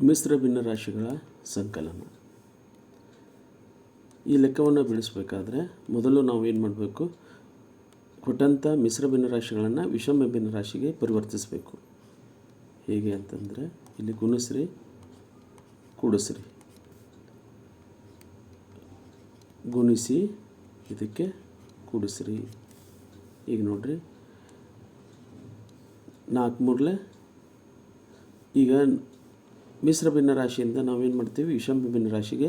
ಮಿಶ್ರ ಭಿನ್ನರಾಶಿಗಳ ಸಂಕಲನ. ಈ ಲೆಕ್ಕವನ್ನು ಬಿಡಿಸಬೇಕಾದ್ರೆ ಮೊದಲು ನಾವು ಏನು ಮಾಡಬೇಕು, ಕೊಟ್ಟಂಥ ಮಿಶ್ರ ಭಿನ್ನರಾಶಿಗಳನ್ನು ವಿಷಮ ಭಿನ್ನರಾಶಿಗೆ ಪರಿವರ್ತಿಸಬೇಕು. ಹೇಗೆ ಅಂತಂದರೆ, ಇಲ್ಲಿ ಗುಣಿಸ್ರಿ, ಕೂಡಿಸ್ರಿ, ಗುಣಿಸಿ ಇದಕ್ಕೆ ಕೂಡಿಸ್ರಿ. ಈಗ ನೋಡ್ರಿ, 4 ಮೂರಲೆ ಈಗ ಮಿಶ್ರ ಭಿನ್ನರಾಶಿಯಿಂದ ನಾವೇನು ಮಾಡ್ತೀವಿ, ವಿಷಮ ಭಿನ್ನರಾಶಿಗೆ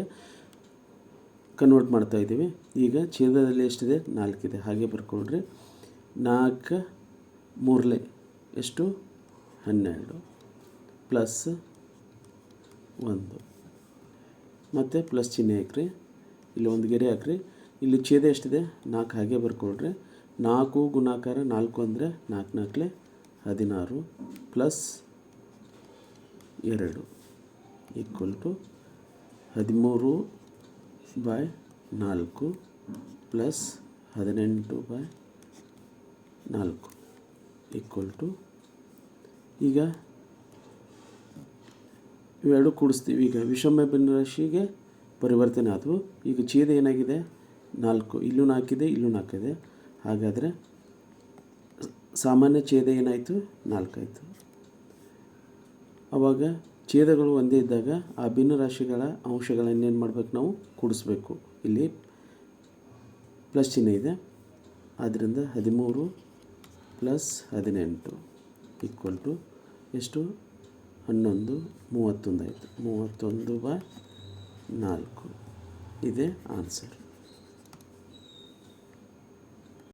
ಕನ್ವರ್ಟ್ ಮಾಡ್ತಾ ಇದ್ದೀವಿ. ಈಗ ಛೇದದಲ್ಲಿ ಎಷ್ಟಿದೆ, 4 ಇದೆ. ಹಾಗೆ ಬರ್ಕೊಳ್ರಿ. 4 ಮೂರಲೆ ಎಷ್ಟು, 12 ಪ್ಲಸ್ 1 ಮತ್ತು ಪ್ಲಸ್ ಚಿಹ್ನೆ ಹಾಕ್ರಿ. ಇಲ್ಲಿ ಒಂದು ಗೆರೆ ಹಾಕ್ರಿ. ಇಲ್ಲಿ ಛೇದ ಎಷ್ಟಿದೆ, 4. ಹಾಗೆ ಬರ್ಕೊಳ್ರಿ. 4 ಗುಣಾಕಾರ 4 ಅಂದರೆ 4 4 16 plus 2 equal to 13/4 plus 18/4 equal to, ಈಗ ಇವೆರಡು ಕೂಡಿಸ್ತೀವಿ. ಈಗ ವಿಷಮ ಭಿನ್ನರಾಶಿಗೆ ಪರಿವರ್ತನೆ ಆದವು. ಈಗ ಛೇದ ಏನಾಗಿದೆ, 4. ಇಲ್ಲೂ 4 ಇದೆ, ಇಲ್ಲೂ 4 ಇದೆ. ಹಾಗಾದರೆ ಸಾಮಾನ್ಯ ಛೇದ ಏನಾಯಿತು, 4 ಆಯಿತು. ಆವಾಗ ಛೇದಗಳು ಒಂದೇ ಇದ್ದಾಗ ಆ ಭಿನ್ನರಾಶಿಗಳ ಅಂಶಗಳನ್ನೇನು ಮಾಡಬೇಕು, ನಾವು ಕೂಡಿಸ್ಬೇಕು. ಇಲ್ಲಿ ಪ್ಲಸ್ ಚಿಹ್ನೆ ಇದೆ, ಆದ್ದರಿಂದ 13 ಪ್ಲಸ್ 18 ಈಕ್ವಲ್ ಟು ಎಷ್ಟು, 11 31 ಆಯಿತು. 31/4 ಇದೇ ಆನ್ಸರ್.